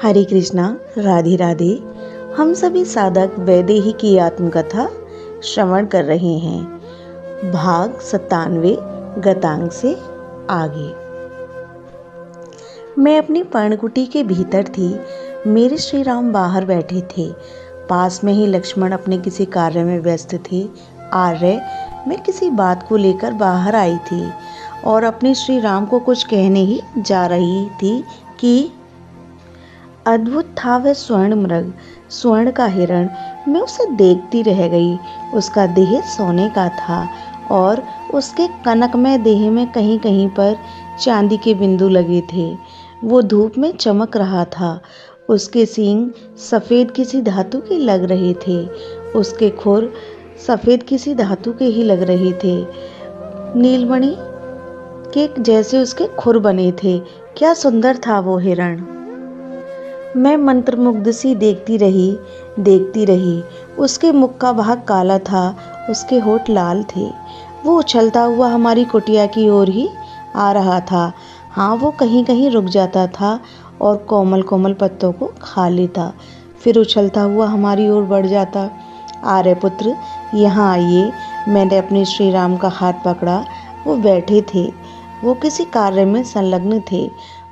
हरे कृष्णा, राधे राधे। हम सभी साधक वैदेही की आत्मकथा श्रवण कर रहे हैं। भाग 97 गतांग से आगे। मैं अपनी पर्णकुटी के भीतर थी। मेरे श्री राम बाहर बैठे थे। पास में ही लक्ष्मण अपने किसी कार्य में व्यस्त थे। आर्य, मैं किसी बात को लेकर बाहर आई थी और अपने श्री राम को कुछ कहने ही जा रही थी कि अद्भुत था वह स्वर्ण मृग, स्वर्ण का हिरण। मैं उसे देखती रह गई। उसका देह सोने का था और उसके कनकमय देह में कहीं कहीं पर चांदी के बिंदु लगे थे। वो धूप में चमक रहा था। उसके सींग सफेद किसी धातु के लग रहे थे। उसके खुर सफेद किसी धातु के ही लग रहे थे। नीलमणि के जैसे उसके खुर बने थे। क्या सुंदर था वो हिरण। मैं मंत्रमुग्ध सी देखती रही। उसके मुख का भाग काला था, उसके होठ लाल थे। वो उछलता हुआ हमारी कुटिया की ओर ही आ रहा था। हाँ, वो कहीं कहीं रुक जाता था और कोमल कोमल पत्तों को खा लेता, फिर उछलता हुआ हमारी ओर बढ़ जाता। आर्यपुत्र, यहाँ आइए। मैंने अपने श्री राम का हाथ पकड़ा। वो बैठे थे। वो किसी कार्य में संलग्न थे,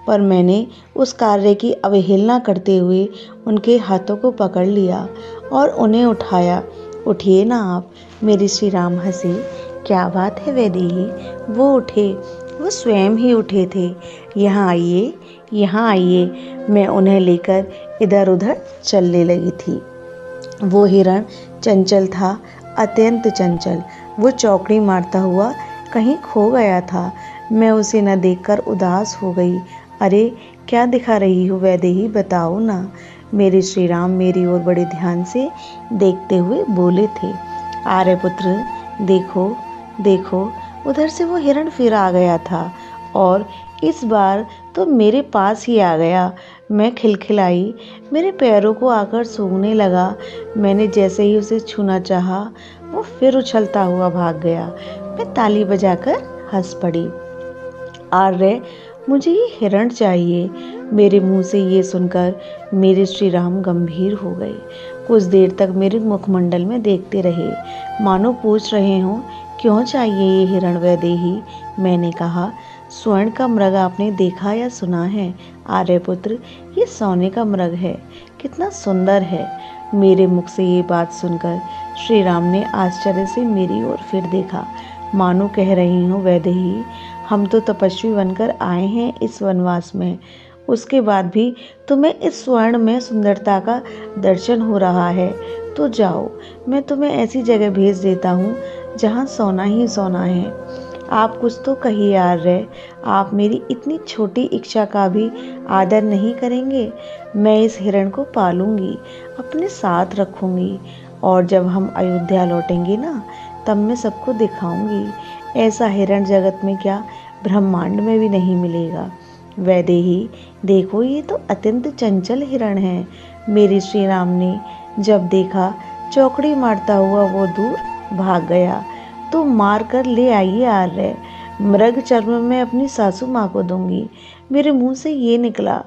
पर मैंने उस कार्य की अवहेलना करते हुए उनके हाथों को पकड़ लिया और उन्हें उठाया। उठिए ना आप। मेरे श्री राम हंसे। क्या बात है वैदेही। वो उठे। वो स्वयं ही उठे थे। यहाँ आइए, यहाँ आइए। मैं उन्हें लेकर इधर उधर चलने लगी थी। वो हिरण चंचल था, अत्यंत चंचल। वो चौकड़ी मारता हुआ कहीं खो गया था। मैं उसे न देखकर उदास हो गई। अरे, क्या दिखा रही हो वैदेही, बताओ ना। मेरे श्री राम मेरी ओर बड़े ध्यान से देखते हुए बोले थे। आर्यपुत्र, देखो देखो, उधर से वो हिरण फिर आ गया था और इस बार तो मेरे पास ही आ गया। मैं खिलखिलाई। मेरे पैरों को आकर सूंघने लगा। मैंने जैसे ही उसे छूना चाहा, वो फिर उछलता हुआ भाग गया। मैं ताली बजाकर हंस पड़ी। आर्य, मुझे ये हिरण चाहिए। मेरे मुंह से ये सुनकर मेरे श्री राम गंभीर हो गए। कुछ देर तक मेरे मुखमंडल में देखते रहे, मानो पूछ रहे हों, क्यों चाहिए ये हिरण वैदेही। मैंने कहा, स्वर्ण का मृग आपने देखा या सुना है? आर्यपुत्र, ये सोने का मृग है। कितना सुंदर है। मेरे मुख से ये बात सुनकर श्री राम ने आश्चर्य से मेरी ओर फिर देखा, मानो कह रही हूँ, वैदेही, हम तो तपस्वी बनकर आए हैं इस वनवास में, उसके बाद भी तुम्हें इस स्वर्ण में सुंदरता का दर्शन हो रहा है। तो जाओ, मैं तुम्हें ऐसी जगह भेज देता हूँ जहाँ सोना ही सोना है। आप कुछ तो कहिए आर्य, आप मेरी इतनी छोटी इच्छा का भी आदर नहीं करेंगे? मैं इस हिरण को पालूंगी, अपने साथ रखूंगी और जब हम अयोध्या लौटेंगे ना, तब मैं सबको दिखाऊंगी। ऐसा हिरण जगत में क्या, ब्रह्मांड में भी नहीं मिलेगा। वैदेही, देखो, ये तो अत्यंत चंचल हिरण है। मेरे श्री राम ने जब देखा, चौकड़ी मारता हुआ वो दूर भाग गया। तो मार कर ले आइए आर्य। मृग चर्म में अपनी सासू माँ को दूंगी। मेरे मुंह से ये निकला।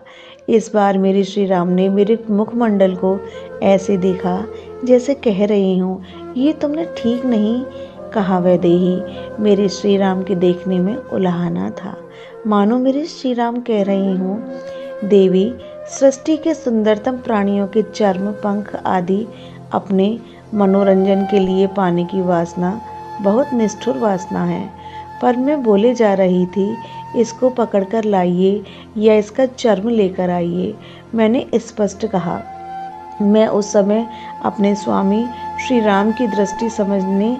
इस बार मेरे श्री राम ने मेरे मुखमंडल को ऐसे देखा जैसे कह रही हूँ, ये तुमने ठीक नहीं कहा वैदेही। मेरे श्री राम के देखने में उलाहना था, मानो मेरे श्री राम कह रही हूँ, देवी, सृष्टि के सुंदरतम प्राणियों के चर्म, पंख आदि अपने मनोरंजन के लिए पाने की वासना बहुत निष्ठुर वासना है। पर मैं बोले जा रही थी, इसको पकड़कर लाइए या इसका चर्म लेकर आइए। मैंने स्पष्ट कहा। मैं उस समय अपने स्वामी श्री राम की दृष्टि समझने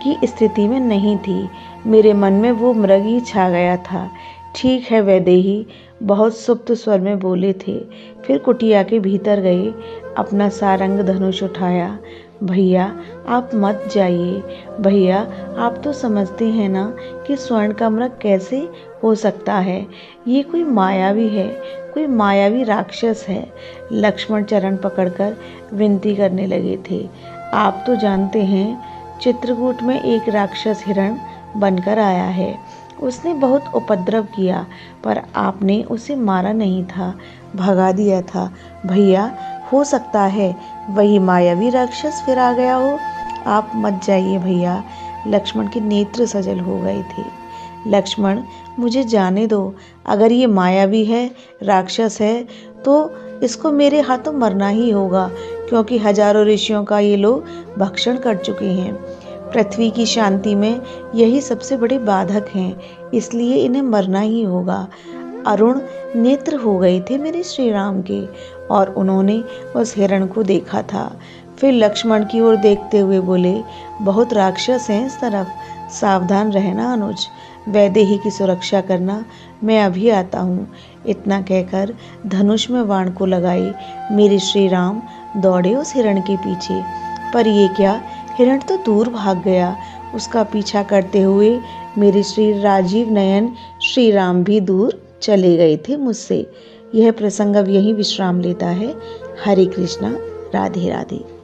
की स्थिति में नहीं थी। मेरे मन में वो मृग ही छा गया था। ठीक है वैदेही, बहुत सुप्त स्वर में बोले थे। फिर कुटिया के भीतर गए, अपना सारंग धनुष उठाया। भैया, आप मत जाइए। भैया, आप तो समझते हैं ना कि स्वर्ण का मृग कैसे हो सकता है। ये कोई मायावी है, कोई मायावी राक्षस है। लक्ष्मण चरण पकड़कर विनती करने लगे थे। आप तो जानते हैं, चित्रकूट में एक राक्षस हिरण बनकर आया है उसने बहुत उपद्रव किया, पर आपने उसे मारा नहीं था, भगा दिया था। भैया, हो सकता है वही मायावी राक्षस फिर आ गया हो। आप मत जाइए भैया। लक्ष्मण के नेत्र सजल हो गए थे। लक्ष्मण, मुझे जाने दो। अगर ये मायावी है, राक्षस है, तो इसको मेरे हाथों मरना ही होगा, क्योंकि हजारों ऋषियों का ये लोग भक्षण कर चुके हैं। पृथ्वी की शांति में यही सबसे बड़े बाधक हैं, इसलिए इन्हें मरना ही होगा। अरुण नेत्र हो गए थे मेरे श्री राम के, और उन्होंने उस हिरण को देखा था। फिर लक्ष्मण की ओर देखते हुए बोले, बहुत राक्षस हैं इस तरफ, सावधान रहना अनुज। वैदेही की सुरक्षा करना, मैं अभी आता हूँ। इतना कहकर धनुष में बाण को लगाए मेरे श्री राम दौड़े उस हिरण के पीछे। पर ये क्या, हिरण तो दूर भाग गया। उसका पीछा करते हुए मेरे श्री राजीव नयन श्री राम भी दूर चले गए थे मुझसे। यह प्रसंग अब यहीं विश्राम लेता है। हरे कृष्णा, राधे राधे।